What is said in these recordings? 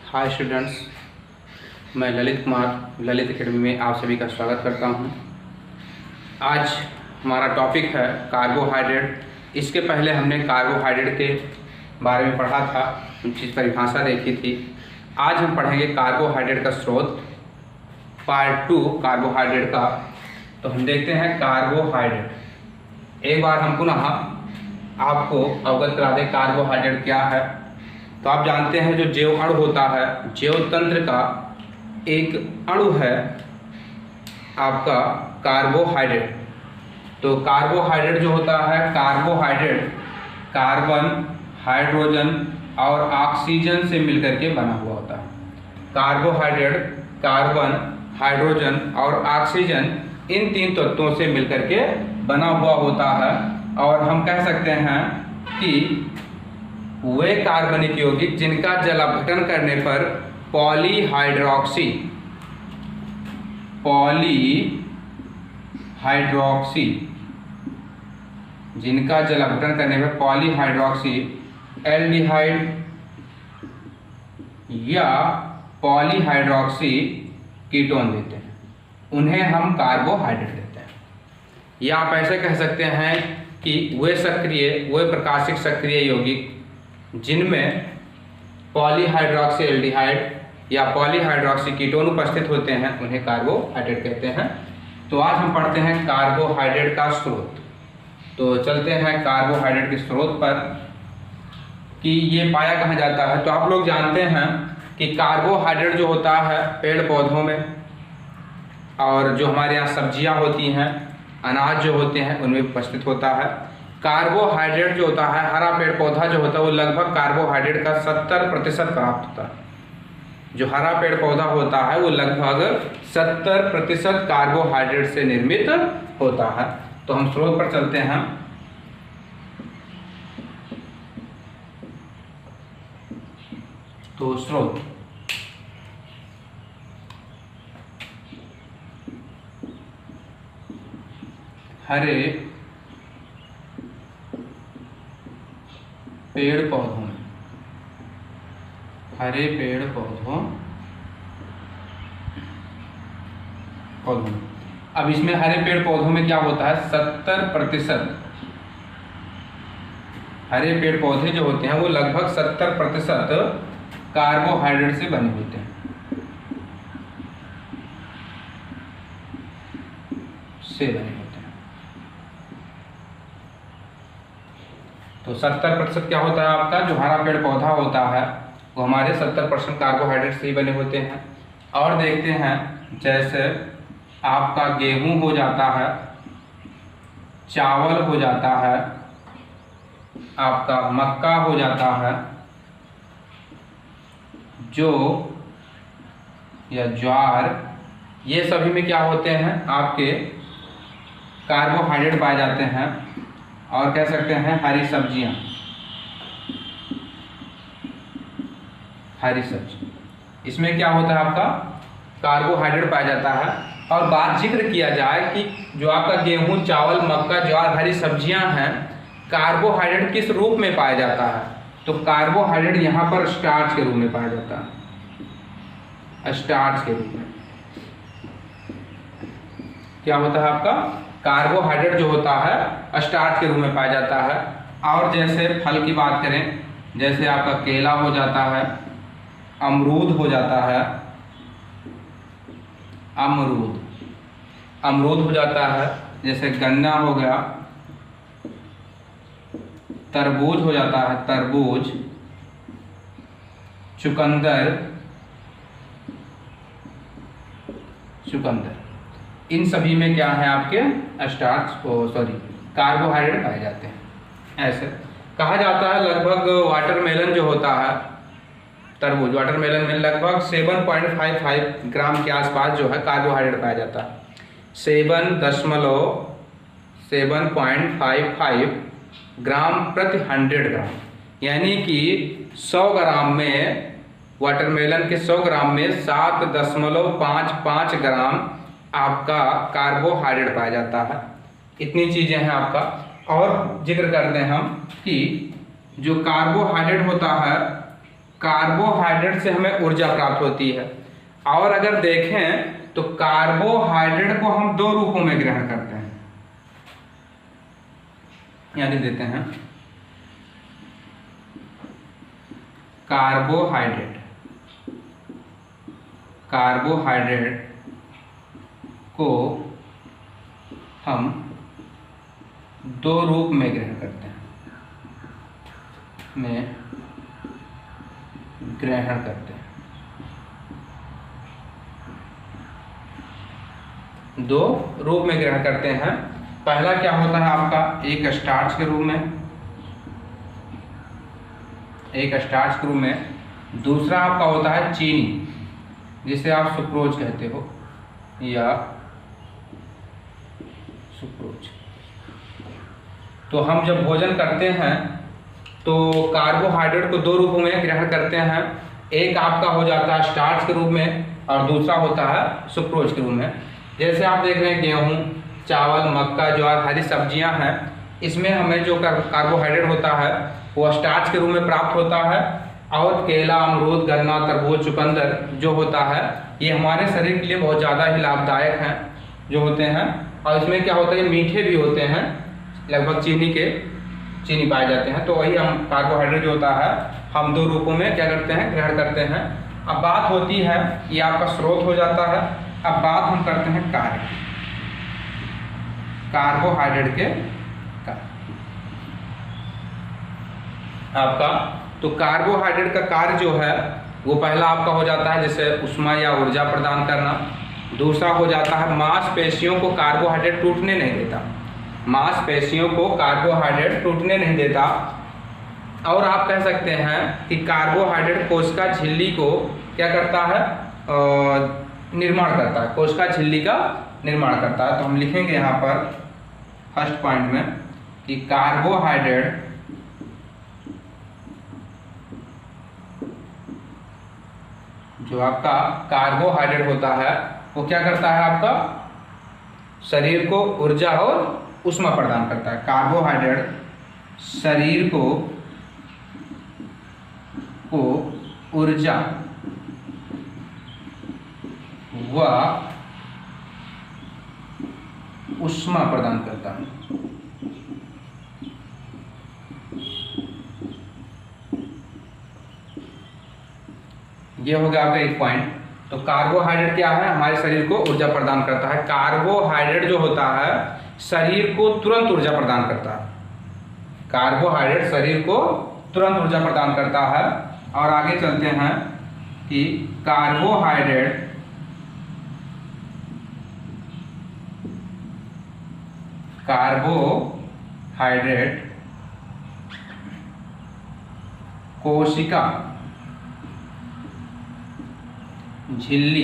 Hi students, मैं Lalit Kumar Lalit academy में आप सभी का स्वागत करता हूं। आज हमारा टॉपिक है कार्बोहाइड्रेट। इसके पहले हमने कार्बोहाइड्रेट के बारे में पढ़ा था, उनकी परिभाषा देखी थी। आज हम पढ़ेंगे कार्बोहाइड्रेट का स्रोत, पार्ट 2 कार्बोहाइड्रेट का। तो हम देखते हैं कार्बोहाइड्रेट। एक बार हम पुनः आपको अवगत करा दें कार्बोहाइड्रेट क्या है। तो आप जानते हैं जो जैव अणु होता है, जैव तंत्र का एक अणु है आपका कार्बोहाइड्रेट। तो कार्बोहाइड्रेट जो होता है, कार्बोहाइड्रेट कार्बन, हाइड्रोजन और ऑक्सीजन से मिलकर के बना हुआ होता है। कार्बोहाइड्रेट कार्बन, हाइड्रोजन और ऑक्सीजन इन तीन तत्वों से मिलकर के बना हुआ होता है। और हम कह सकते हैं कि वे कार्बनिक यौगिक जिनका जल अपघटन करने पर पॉलीहाइड्रोक्सी जिनका जल अपघटन करने पर पॉलीहाइड्रोक्सी एल्डिहाइड या पॉलीहाइड्रोक्सी कीटोन देते हैं, उन्हें हम कार्बोहाइड्रेट देते हैं। या आप ऐसे कह सकते हैं कि वे प्रकाशिक सक्रिय यौगिक जिनमें पॉलीहाइड्रोक्सी एल्डिहाइड या पॉलीहाइड्रोक्सी कीटोन उपस्थित होते हैं, उन्हें कार्बोहाइड्रेट कहते हैं। तो आज हम पढ़ते हैं कार्बोहाइड्रेट का स्रोत। तो चलते हैं कार्बोहाइड्रेट के स्रोत पर कि ये पाया कहाँ जाता है। तो आप लोग जानते हैं कि कार्बोहाइड्रेट जो होता है पेड़ पौधों में, और जो हमारे यहाँ सब्जियाँ होती हैं, अनाज जो होते हैं, उनमें उपस्थित होता है। कार्बोहाइड्रेट जो होता है, हरा पेड़ पौधा जो होता है वो लगभग कार्बोहाइड्रेट का 70% प्राप्त होता है। जो हरा पेड़ पौधा होता है वो लगभग 70% कार्बोहाइड्रेट से निर्मित होता है। तो हम स्रोत पर चलते हैं। तो स्रोत हरे पेड़ पौधों में, हरे पेड़ पौधों में। अब इसमें हरे पेड़ पौधों में क्या होता है, 70% हरे पेड़ पौधे जो होते हैं वो लगभग 70% कार्बोहाइड्रेट से बने होते हैं। तो 70% क्या होता है आपका, जो हरा पेड़ पौधा होता है वो हमारे 70% कार्बोहाइड्रेट से ही बने होते हैं। और देखते हैं जैसे आपका गेहूं हो जाता है, चावल हो जाता है, आपका मक्का हो जाता है, जौ या ज्वार, ये सभी में क्या होते हैं आपके कार्बोहाइड्रेट पाए जाते हैं। और कह सकते हैं हरी सब्जियां, हरी सब्जी, इसमें क्या होता है आपका कार्बोहाइड्रेट पाया जाता है। और बात जिक्र किया जाए कि जो आपका गेहूं, चावल, मक्का, ज्वार, हरी सब्जियां हैं, कार्बोहाइड्रेट किस रूप में पाया जाता है। तो कार्बोहाइड्रेट यहाँ पर स्टार्च के रूप में पाया जाता है। स्टार्च के रूप में क्या होता है आपका, कार्बोहाइड्रेट जो होता है स्टार्च के रूप में पाया जाता है। और जैसे फल की बात करें, जैसे आपका केला हो जाता है, अमरूद हो जाता है, अमरूद हो जाता है, जैसे गन्ना हो गया, तरबूज हो जाता है, तरबूज, चुकंदर, इन सभी में क्या है आपके कार्बोहाइड्रेट पाए जाते हैं। ऐसे कहा जाता है लगभग वाटरमेलन जो होता है, तरबूज, वाटरमेलन में लगभग 7.55 ग्राम के आसपास जो है कार्बोहाइड्रेट पाया जाता है। 7.55 ग्राम प्रति 100 ग्राम, यानी कि 100 ग्राम में, वाटरमेलन के 100 ग्राम में 7.55 ग्राम आपका कार्बोहाइड्रेट पाया जाता है। इतनी चीज़ें हैं आपका। और जिक्र करते हैं हम कि जो कार्बोहाइड्रेट होता है कार्बोहाइड्रेट से हमें ऊर्जा प्राप्त होती है। और अगर देखें तो कार्बोहाइड्रेट को हम दो रूपों में ग्रहण करते हैं, यानी देते हैं कार्बोहाइड्रेट को हम दो रूप में ग्रहण करते हैं, दो रूप में ग्रहण करते हैं। पहला क्या होता है आपका, एक स्टार्च के रूप में, दूसरा आपका होता है चीनी, जिसे आप सुक्रोज कहते हो या सुक्रोज। तो हम जब भोजन करते हैं तो कार्बोहाइड्रेट को दो रूपों में ग्रहण करते हैं, एक आपका हो जाता है स्टार्च के रूप में और दूसरा होता है सुक्रोज के रूप में। जैसे आप देख रहे हैं गेहूँ, चावल, मक्का, ज्वार, हरी सब्जियां हैं, इसमें हमें जो कार्बोहाइड्रेट होता है वो स्टार्च के रूप में प्राप्त होता है। और केला, अमरूद, गन्ना, तरबूज, चुकंदर जो होता है ये हमारे शरीर के लिए बहुत ज़्यादा ही लाभदायक हैं जो होते हैं। और इसमें क्या होता है, ये मीठे भी होते हैं, लगभग चीनी पाए जाते हैं। तो वही हम कार्बोहाइड्रेट जो होता है हम दो रूपों में क्या करते हैं, ग्रहण करते हैं। अब बात होती है, ये आपका स्रोत हो जाता है। अब बात हम करते हैं कार्य, कार्बोहाइड्रेट के कार्य आपका। तो कार्बोहाइड्रेट का कार्य जो है वो पहला आपका हो जाता है जैसे ऊष्मा या ऊर्जा प्रदान करना। दूसरा हो जाता है मांसपेशियों को कार्बोहाइड्रेट टूटने नहीं देता, मांसपेशियों को कार्बोहाइड्रेट टूटने नहीं देता। और आप कह सकते हैं कि कार्बोहाइड्रेट कोशिका झिल्ली को क्या करता है, निर्माण करता है, कोशिका झिल्ली का निर्माण करता है। तो हम लिखेंगे यहाँ पर फर्स्ट पॉइंट में कि कार्बोहाइड्रेट जो आपका कार्बोहाइड्रेट होता है वो क्या करता है, आपका शरीर को ऊर्जा और ऊष्मा प्रदान करता है। कार्बोहाइड्रेट शरीर को ऊर्जा व ऊष्मा प्रदान करता है। ये हो गया आपका एक पॉइंट। तो कार्बोहाइड्रेट क्या है, हमारे शरीर को ऊर्जा प्रदान करता है। कार्बोहाइड्रेट जो होता है शरीर को तुरंत ऊर्जा प्रदान करता है, कार्बोहाइड्रेट शरीर को तुरंत ऊर्जा प्रदान करता है। और आगे चलते हैं कि कार्बोहाइड्रेट कोशिका झिल्ली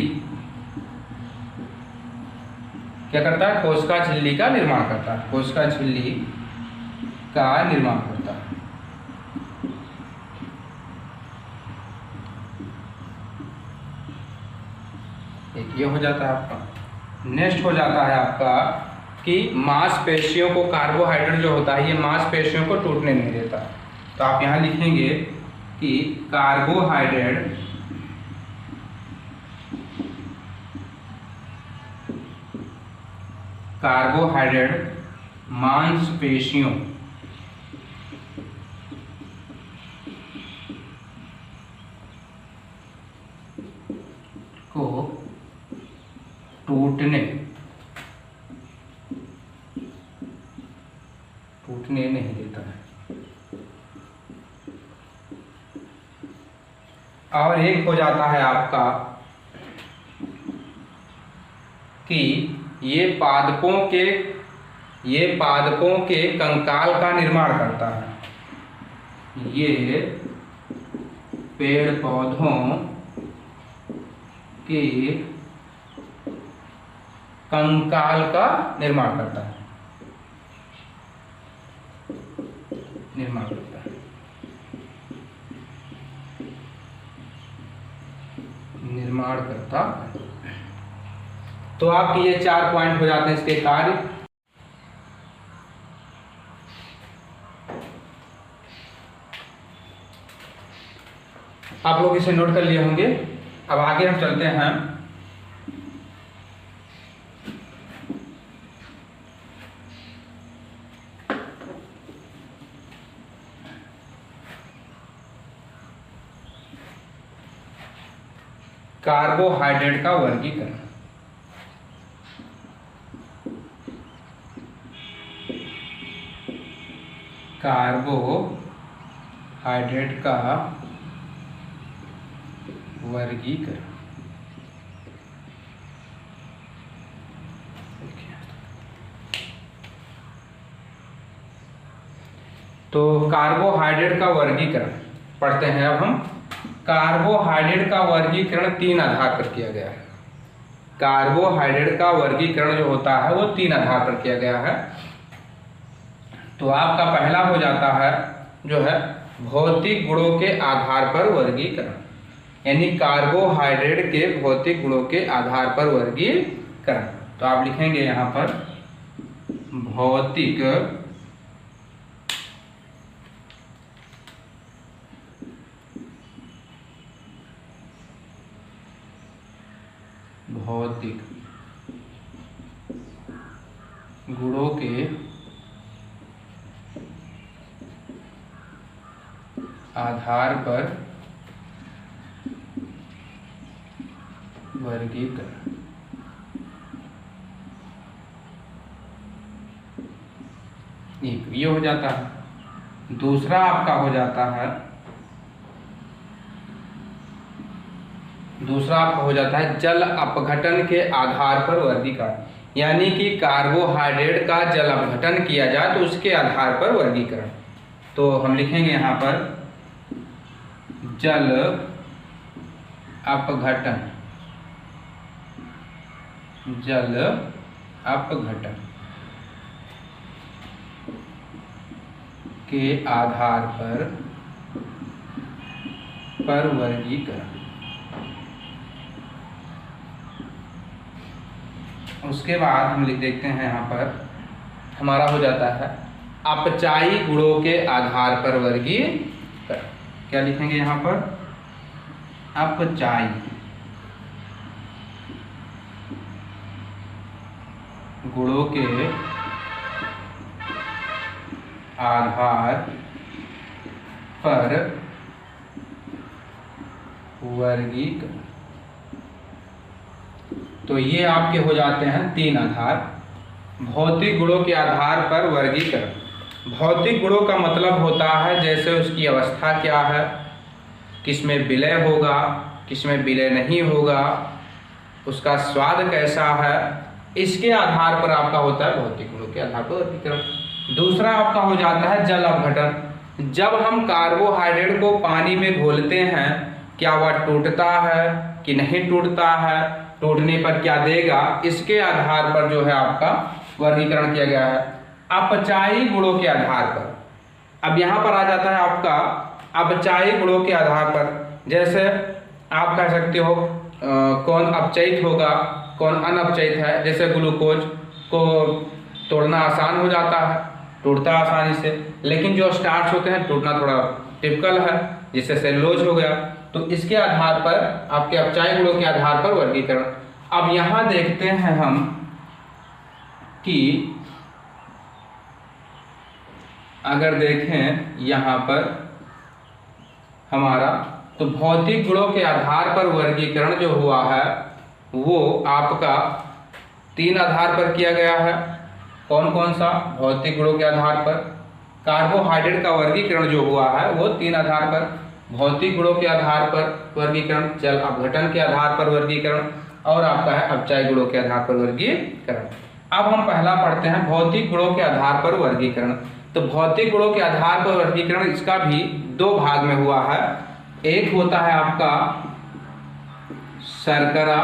क्या करता है, कोशिका झिल्ली का निर्माण करता है, कोशिका झिल्ली का निर्माण करता है। एक ये हो जाता है आपका। नेक्स्ट हो जाता है आपका कि मांसपेशियों को कार्बोहाइड्रेट जो होता है ये मांसपेशियों को टूटने नहीं देता। तो आप यहाँ लिखेंगे कि कार्बोहाइड्रेट मांसपेशियों को टूटने नहीं देता है। और एक हो जाता है आपका कि ये पादपों के कंकाल का निर्माण करता है। ये पेड़ पौधों के कंकाल का निर्माण करता है, निर्माण करता है। तो आपके ये 4 पॉइंट हो जाते हैं इसके कार्य। आप लोग इसे नोट कर लिए होंगे। अब आगे हम चलते हैं। कार्बोहाइड्रेट का वर्गीकरण। कार्बोहाइड्रेट का वर्गीकरण। तो कार्बोहाइड्रेट का वर्गीकरण पढ़ते हैं अब हम। कार्बोहाइड्रेट का वर्गीकरण 3 आधार पर किया गया है। कार्बोहाइड्रेट का वर्गीकरण जो होता है वो 3 आधार पर किया गया है। तो आपका पहला हो जाता है जो है भौतिक गुणों के आधार पर वर्गीकरण, यानी कार्बोहाइड्रेट के भौतिक गुणों के आधार पर वर्गीकरण। तो आप लिखेंगे यहाँ पर भौतिक गुणों के आधार पर वर्गीकरण। ये हो जाता है। दूसरा आपका हो जाता है जल अपघटन के आधार पर वर्गीकरण, यानी कि कार्बोहाइड्रेट का जल अपघटन किया जाए तो उसके आधार पर वर्गीकरण। तो हम लिखेंगे यहाँ पर जल अपघटन के आधार पर वर्गीकरण। उसके बाद हम लिख देखते हैं यहाँ पर हमारा हो जाता है अपचायी गुणों के आधार पर वर्गीकरण। क्या लिखेंगे यहाँ पर? अपचायी गुणों के आधार पर वर्गीकरण। तो ये आपके हो जाते हैं 3 आधार। भौतिक गुणों के आधार पर वर्गीकरण। भौतिक गुणों का मतलब होता है जैसे उसकी अवस्था क्या है, किसमें विलय होगा, किसमें विलय नहीं होगा, उसका स्वाद कैसा है, इसके आधार पर आपका होता है भौतिक गुणों के आधार पर वर्गीकरण। दूसरा आपका हो जाता है जल अपघटन। जब हम कार्बोहाइड्रेट को पानी में घोलते हैं, क्या वह टूटता है कि नहीं टूटता है, टूटने पर क्या देगा, इसके आधार पर जो है आपका वर्गीकरण किया गया है अपचायी गुणों के आधार पर। अब यहाँ पर आ जाता है आपका अपचायी गुणों के आधार पर। जैसे आप कह सकते हो कौन अपचयित होगा, कौन अनअपचयित है। जैसे ग्लूकोज को तोड़ना आसान हो जाता है, टूटता आसानी से, लेकिन जो स्टार्च होते हैं टूटना थोड़ा टिपिकल है, जिससे सेलुलोज हो गया। तो इसके आधार पर आपके अपचायी गुणों के आधार पर वर्गीकरण। अब यहाँ देखते हैं हम कि अगर देखें यहाँ पर हमारा, तो भौतिक गुणों के आधार पर वर्गीकरण जो हुआ है वो आपका 3 आधार पर किया गया है। कौन कौन सा? भौतिक गुणों के आधार पर। कार्बोहाइड्रेट का वर्गीकरण जो हुआ है वो 3 आधार पर, भौतिक गुणों के आधार पर वर्गीकरण, जल अपघटन के आधार पर वर्गीकरण, और आपका है अपचायी गुणों के आधार पर वर्गीकरण। अब हम पहला पढ़ते हैं भौतिक गुणों के आधार पर वर्गीकरण। तो भौतिक गुणों के आधार पर वर्गीकरण इसका भी 2 भाग में हुआ है। एक होता है आपका शर्करा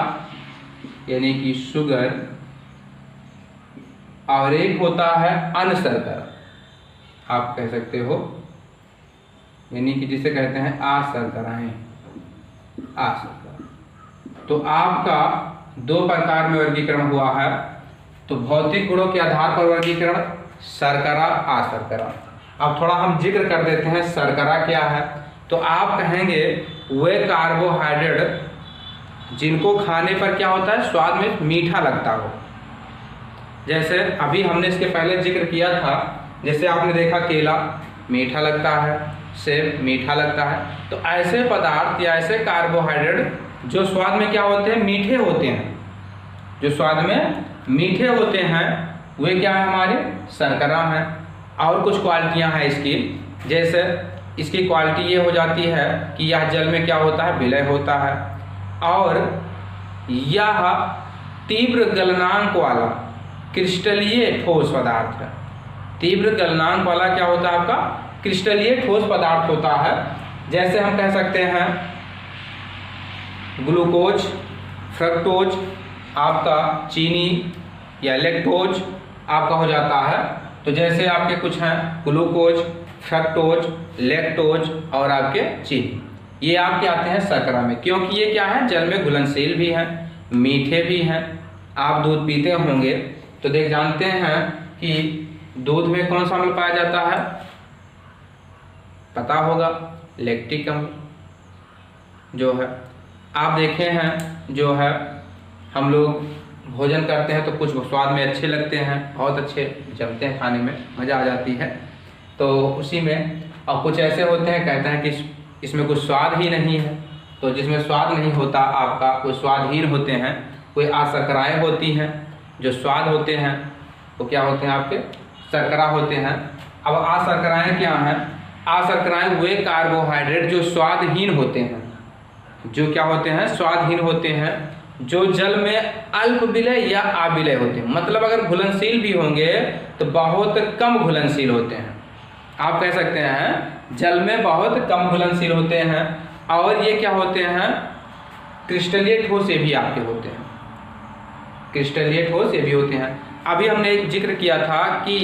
यानी कि शुगर, और एक होता है अनशर्करा, आप कह सकते हो, यानी कि जिसे कहते हैं अशर्कराएं, अशर्करा। तो आपका 2 प्रकार में वर्गीकरण हुआ है। तो भौतिक गुणों के आधार पर वर्गीकरण शर्करा, अशर्करा। अब थोड़ा हम जिक्र कर देते हैं शर्करा क्या है। तो आप कहेंगे वे कार्बोहाइड्रेट जिनको खाने पर क्या होता है, स्वाद में मीठा लगता हो। जैसे अभी हमने इसके पहले जिक्र किया था, जैसे आपने देखा केला मीठा लगता है, सेब मीठा लगता है। तो ऐसे पदार्थ या ऐसे कार्बोहाइड्रेट जो स्वाद में क्या होते हैं, मीठे होते हैं, जो स्वाद में मीठे होते हैं वे क्या है, हमारे शर्करा हैं। और कुछ क्वालिटियां हैं इसकी, जैसे इसकी क्वालिटी ये हो जाती है कि यह जल में क्या होता है, विलय होता है, और यह तीव्र गलनांक वाला क्रिस्टलीय ठोस पदार्थ है। तीव्र गलनांक वाला क्या होता है आपका, क्रिस्टलीय ठोस पदार्थ होता है। जैसे हम कह सकते हैं ग्लूकोज, फ्रक्टोज आपका चीनी या लैक्टोज आपका हो जाता है। तो जैसे आपके कुछ हैं ग्लूकोज, फ्रक्टोज, लैक्टोज और आपके चीनी, ये आपके आते हैं शर्करा में, क्योंकि ये क्या है, जल में घुलनशील भी हैं, मीठे भी हैं। आप दूध पीते होंगे तो देख जानते हैं कि दूध में कौन सा अम्ल पाया जाता है, पता होगा, लैक्टिक अम्ल जो है। आप देखे हैं जो है हम लोग भोजन करते हैं तो कुछ स्वाद में अच्छे लगते हैं, बहुत अच्छे जमते हैं, खाने में मज़ा आ जाती है। तो उसी में और कुछ ऐसे होते हैं कहते हैं कि इसमें कुछ स्वाद ही नहीं है। तो जिसमें स्वाद नहीं होता आपका, कोई स्वादहीन होते हैं, कोई अशर्कराएँ होती हैं। जो स्वाद होते हैं वो क्या होते हैं, आपके शर्करा होते हैं। अब अशर्कराएँ क्या हैं, अशर्कराएँ वे कार्बोहाइड्रेट जो स्वादहीन होते हैं, जो क्या होते हैं, स्वादहीन होते हैं, जो जल में अल्प विलय या अविलय होते हैं। मतलब अगर घुलनशील भी होंगे तो बहुत कम घुलनशील होते हैं। आप कह सकते हैं जल में बहुत कम घुलनशील होते हैं। और ये क्या होते हैं, क्रिस्टलीय ठोस ये भी आपके होते हैं, क्रिस्टलीय ठोस ये भी होते हैं। अभी हमने एक जिक्र किया था कि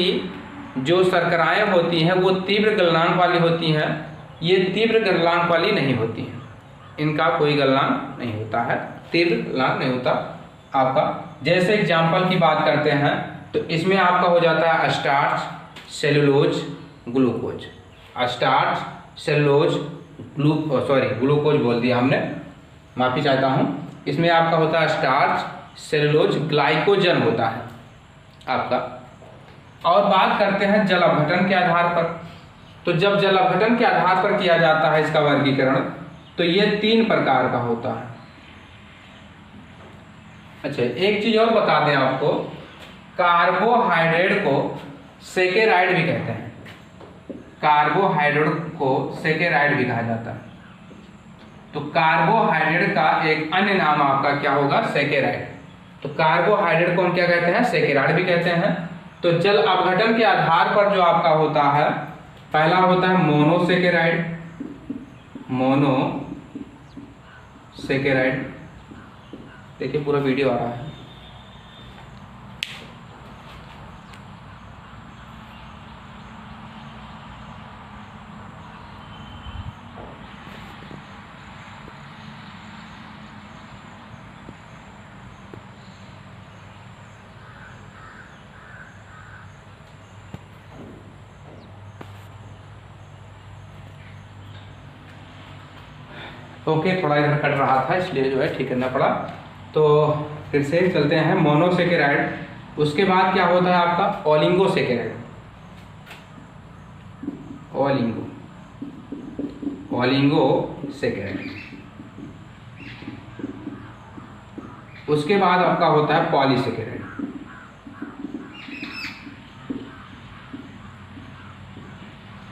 जो शर्कराएँ होती हैं वो तीव्र गलनांक वाली होती हैं, ये तीव्र गलनांक वाली नहीं होती हैं, इनका कोई गलनांक नहीं होता है, तीव्र गलनांक नहीं होता आपका। जैसे एग्जाम्पल की बात करते हैं तो इसमें आपका हो जाता है starch, cellulose, glucose. Starch, cellulose, glucose बोल दिया हमने, माफ़ी चाहता हूँ। इसमें आपका होता है स्टार्च, सेलुलोज, ग्लाइकोजन होता है आपका। और बात करते हैं जल अपघटन के आधार पर। तो जब जल अपघटन के आधार पर किया जाता है इसका वर्गीकरण, तो ये 3 प्रकार का होता है। अच्छा, एक चीज और बता दें आपको, कार्बोहाइड्रेट को सेकेराइड भी कहते हैं। कार्बोहाइड्रेट को सेकेराइड भी कहा जाता है। तो कार्बोहाइड्रेट का एक अन्य नाम आपका क्या होगा, सेकेराइड। तो कार्बोहाइड्रेट को हम क्या कहते हैं, सेकेराइड भी कहते हैं। तो जल अपघटन के आधार पर जो आपका होता है, पहला होता है मोनोसेकेराइड, मोनोसेकेराइड। देखिए पूरा वीडियो आ रहा है। ओके, थोड़ा इधर कट रहा था इसलिए जो है ठीक करना पड़ा। तो फिर से चलते हैं मोनोसेकेराइड। उसके बाद क्या होता है आपका ओलिगोसेकेराइड, ओलिगोसेकेराइड। उसके बाद आपका होता है पॉलीसेकेराइड।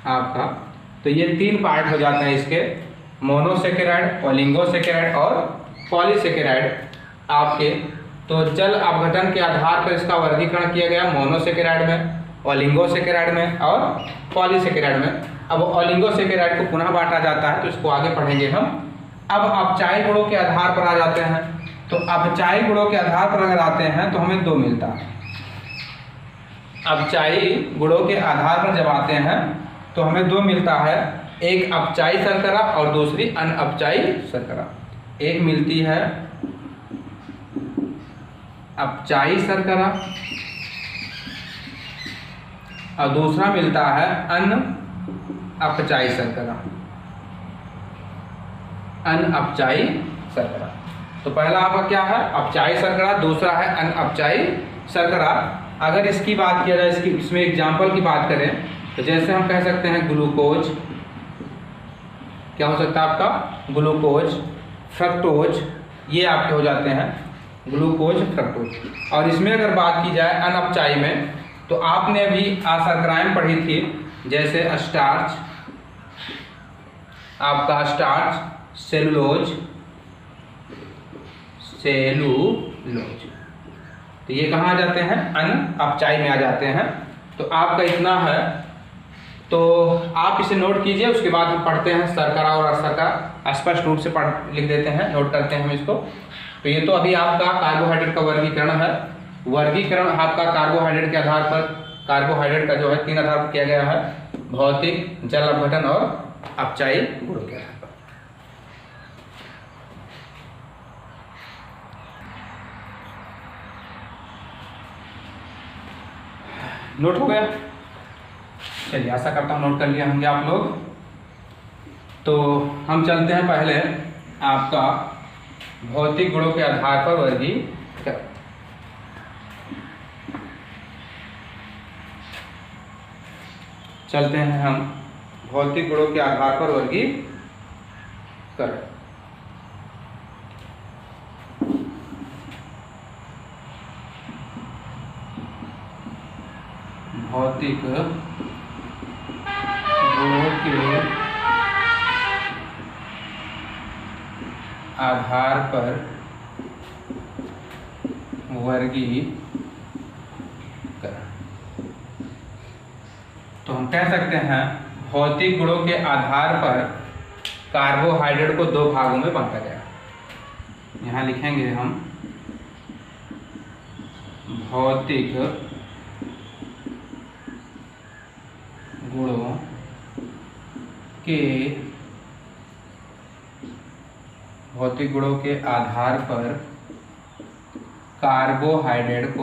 आपका तो ये 3 पार्ट हो जाते हैं इसके, मोनोसेकेराइड, ओलिगोसेकेराइड और पॉलीसेकेराइड आपके। तो जल अपघटन के आधार पर इसका वर्गीकरण किया गया मोनोसेकेराइड में, ओलिगोसेकेराइड में और पॉलीसेकेराइड में। अब ओलिगोसेकेराइड को पुनः बांटा जाता है, तो इसको आगे पढ़ेंगे हम। अब अपचायी गुणों के आधार पर आ जाते हैं। तो अपचायी गुणों के आधार पर अगर आते हैं तो हमें 2 मिलता है। अपचायी गुणों के आधार पर जब आते हैं तो हमें 2 मिलता है, एक अपचायी शर्करा और दूसरी अनअपचायी शर्करा। एक मिलती है अपचायी शर्करा और दूसरा मिलता है अनअपचायी शर्करा। अनअपचाई शर्करा। तो पहला आपका क्या है, अपचाई शर्करा, दूसरा है अनअपचाई शर्करा। अगर इसकी बात किया जाए, इसमें एग्जाम्पल की बात करें, तो जैसे हम कह सकते हैं ग्लूकोज, क्या हो सकता है आपका, ग्लूकोज, फ्रक्टोज, ये आपके हो जाते हैं ग्लूकोज, फ्रक्टोज। और इसमें अगर बात की जाए अनअपचाई में, तो आपने अभी शर्कराएं पढ़ी थी, जैसे स्टार्च, आपका स्टार्च, सेलुलोज, तो ये कहाँ आ जाते हैं, अनअपचाई में आ जाते हैं। तो आपका इतना है, तो आप इसे नोट कीजिए, उसके बाद हम पढ़ते हैं शर्करा और अशर्करा, स्पष्ट रूप से लिख देते हैं, नोट करते हैं हम इसको। तो ये तो अभी आपका कार्बोहाइड्रेट का वर्गीकरण है। वर्गीकरण आपका कार्बोहाइड्रेट के आधार पर, कार्बोहाइड्रेट का जो है 3 आधार पर किया गया है, भौतिक, जल अपघटन और अपचाई गुणों के आधार पर। नोट हो गया? चलिए, आशा करता हूँ नोट कर लिए होंगे आप लोग। तो हम चलते हैं पहले आपका भौतिक गुणों के आधार पर वर्गीकरण। चलते हैं हम भौतिक गुणों के आधार पर वर्गीकरण। भौतिक गुणों के आधार पर वर्गीकरण। तो हम कह सकते हैं भौतिक गुणों के आधार पर कार्बोहाइड्रेट को 2 भागों में बांटा गया। यहाँ लिखेंगे हम भौतिक गुणों के आधार पर कार्बोहाइड्रेट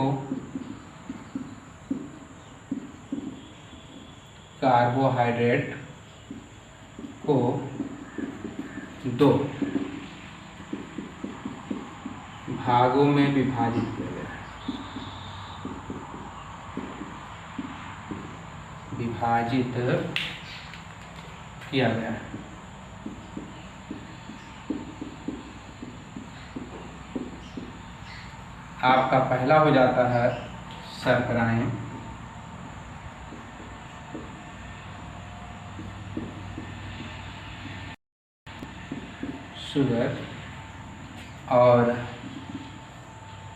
को 2 भागों में विभाजित किया गया है। विभाजित किया गया है। आपका पहला हो जाता है शर्कराएं, शुगर, और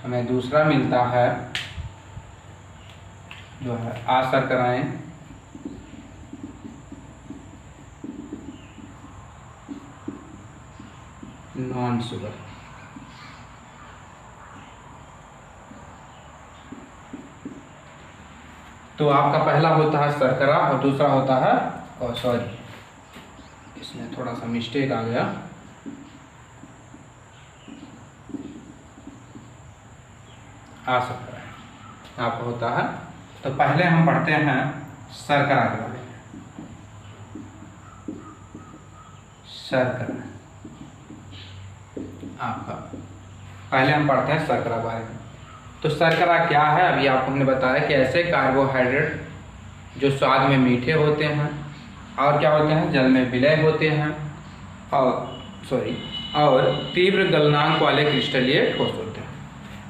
हमें दूसरा मिलता है जो है अशर्कराएं, नॉन शुगर। तो आपका पहला होता है शर्करा और दूसरा होता है, और सॉरी, इसमें थोड़ा सा मिस्टेक आ गया, अशर्करा आपका होता है। तो पहले हम पढ़ते हैं शर्करा के बारे में। शर्करा आपका पहले हम पढ़ते हैं शर्करा बारे में। तो शर्करा क्या है, अभी आपको हमने बताया कि ऐसे कार्बोहाइड्रेट जो स्वाद में मीठे होते हैं और क्या होते हैं, जल में विलय होते हैं, और तीव्र गलनांक वाले क्रिस्टलीय ठोस होते हैं।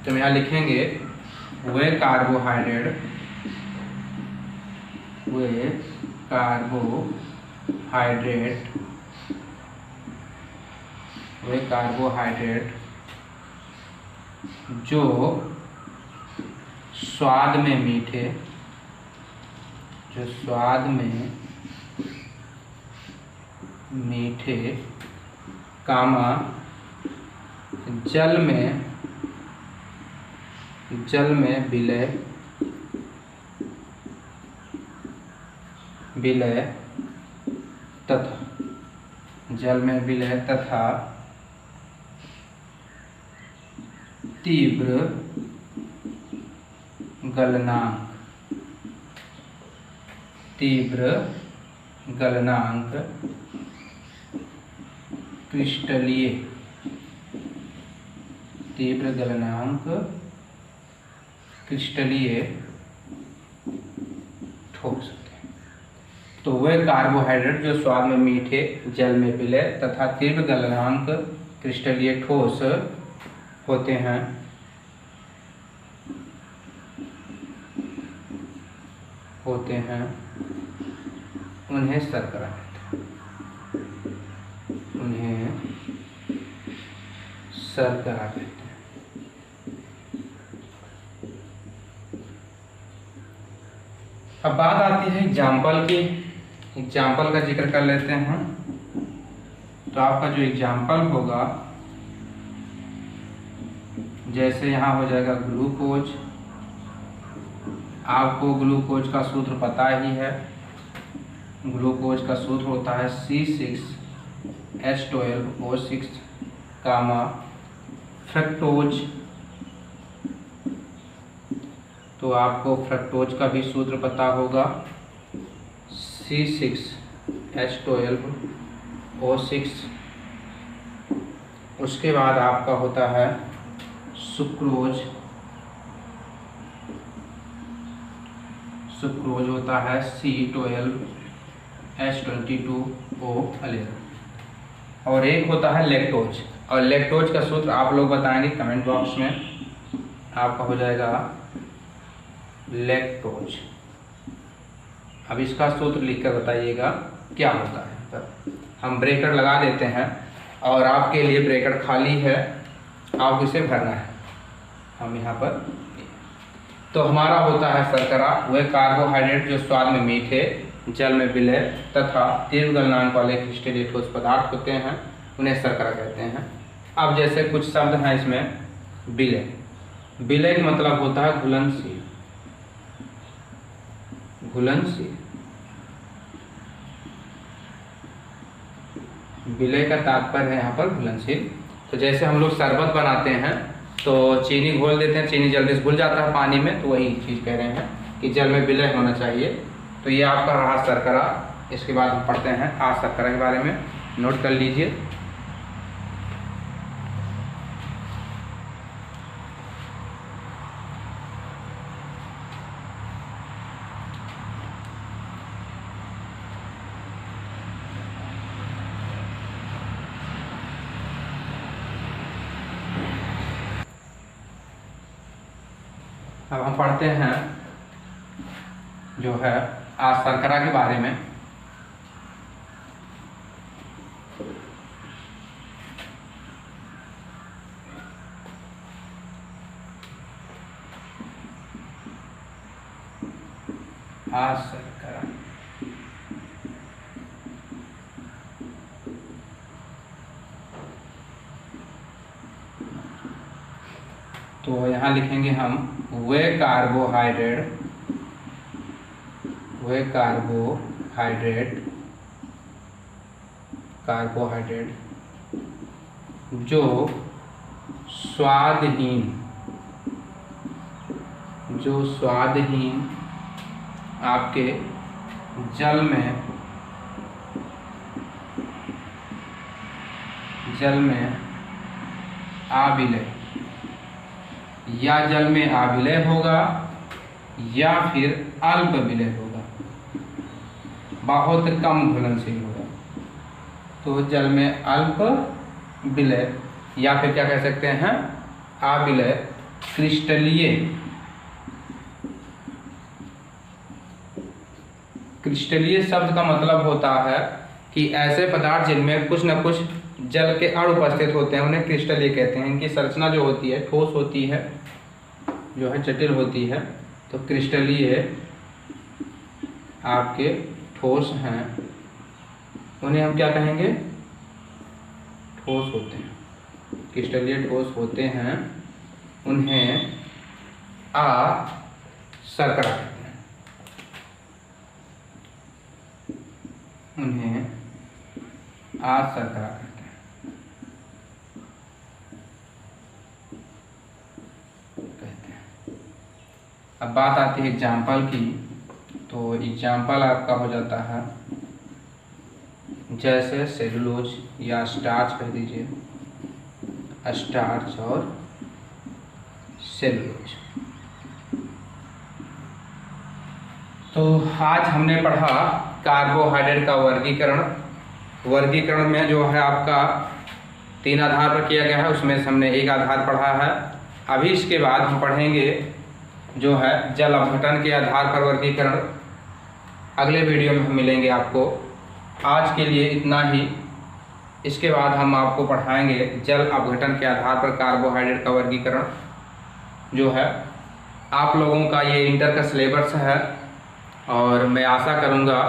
तो हम यहाँ लिखेंगे वे कार्बोहाइड्रेट जो स्वाद में मीठे, कामा जल में विलय तथा तीव्र गलनांक क्रिस्टलीय तीव्र गलनांक क्रिस्टलीय ठोस होते हैं। तो वे कार्बोहाइड्रेट जो स्वाद में मीठे, जल में विलय तथा तीव्र गलनांक क्रिस्टलीय ठोस होते हैं, उन्हें शर्करा कहते हैं। उन्हें शर्करा कहते हैं। अब बात आती है एग्जाम्पल की। एग्जाम्पल का जिक्र कर लेते हैं। तो आपका जो एग्जाम्पल होगा, जैसे यहाँ हो जाएगा ग्लूकोज। आपको ग्लूकोज का सूत्र पता ही है। ग्लूकोज का सूत्र होता है C6H12O6 कामा फ्रक्टोज। तो आपको फ्रक्टोज का भी सूत्र पता होगा, C6H12O6। उसके बाद आपका होता है सुक्रोज। सुक्रोज होता है C12H22O11। और एक होता है लैक्टोज। और लैक्टोज का सूत्र आप लोग बताएंगे कमेंट बॉक्स में। आपका हो जाएगा लैक्टोज। अब इसका सूत्र लिखकर बताइएगा क्या होता है। तो हम ब्रैकेट लगा देते हैं और आपके लिए ब्रैकेट खाली है, आप इसे भरना है। हम यहाँ पर, तो हमारा होता है शर्करा, वह कार्बोहाइड्रेट जो स्वाद में मीठे, जल में विलय तथा तीव्र गलनांक वाले क्रिस्टलीय ठोस पदार्थ होते हैं, उन्हें शर्करा कहते हैं। अब जैसे कुछ शब्द हैं इसमें, विलय। विलय का मतलब होता है घुलनशील। घुलनशील, विलय का तात्पर्य है यहाँ पर घुलनशील। तो जैसे हम लोग शरबत बनाते हैं तो चीनी घोल देते हैं, चीनी जल्दी से घुल जाता है पानी में, तो वही चीज़ कह रहे हैं कि जल में विलय होना चाहिए। तो ये आपका रहा शर्करा। इसके बाद हम पढ़ते हैं आज शर्करा के बारे में, नोट कर लीजिए। अब हम पढ़ते हैं जो है आज शर्करा के बारे में। आज शर्करा, तो यहाँ लिखेंगे हम वे कार्बोहाइड्रेट जो स्वादहीन आपके जल में आविलय या जल में आविलय होगा या फिर अल्प विलय होगा, बहुत कम घुलनशील होगा। तो जल में अल्प विलय या फिर क्या कह सकते हैं, आविलय क्रिस्टलीय शब्द का मतलब होता है कि ऐसे पदार्थ जिनमें कुछ न कुछ जल के अणु उपस्थित होते हैं, उन्हें क्रिस्टलीय कहते हैं। इनकी संरचना जो होती है ठोस होती है, जो है जटिल होती है। तो क्रिस्टलीय आपके ठोस हैं, उन्हें हम क्या कहेंगे, ठोस होते हैं। क्रिस्टलीय ठोस होते हैं, उन्हें शर्करा कहते हैं। उन्हें शर्करा कहते हैं। अब बात आती है एग्जाम्पल की। तो एग्जाम्पल आपका हो जाता है जैसे सेलुलोज या स्टार्च कह दीजिए, स्टार्च और सेलुलोज। तो आज हमने पढ़ा कार्बोहाइड्रेट का वर्गीकरण। वर्गीकरण में जो है आपका 3 आधार पर किया गया है, उसमें से हमने एक आधार पढ़ा है। अभी इसके बाद हम पढ़ेंगे जो है जल अपघटन के आधार पर वर्गीकरण। अगले वीडियो में हम मिलेंगे आपको। आज के लिए इतना ही। इसके बाद हम आपको पढ़ाएंगे जल अपघटन के आधार पर कार्बोहाइड्रेट का वर्गीकरण। जो है आप लोगों का ये इंटर का सिलेबस है और मैं आशा करूँगा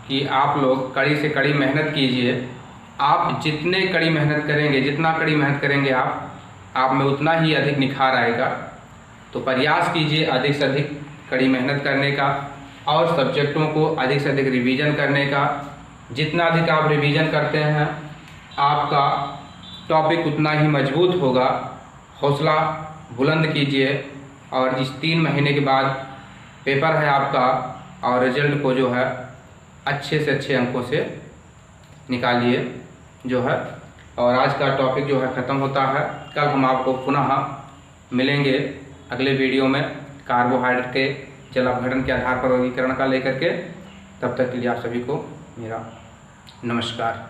कि आप लोग कड़ी से कड़ी मेहनत कीजिए। आप जितने कड़ी मेहनत करेंगे, जितना कड़ी मेहनत करेंगे आप में उतना ही अधिक निखार आएगा। तो प्रयास कीजिए अधिक से अधिक कड़ी मेहनत करने का और सब्जेक्टों को अधिक से अधिक रिवीजन करने का। जितना अधिक आप रिवीजन करते हैं आपका टॉपिक उतना ही मजबूत होगा। हौसला बुलंद कीजिए और इस 3 महीने के बाद पेपर है आपका और रिजल्ट को जो है अच्छे से अच्छे अंकों से निकालिए जो है। और आज का टॉपिक जो है ख़त्म होता है। कल हम आपको पुनः मिलेंगे अगले वीडियो में कार्बोहाइड्रेट के जल अपघटन के आधार पर वर्गीकरण का लेकर के। तब तक के लिए आप सभी को मेरा नमस्कार।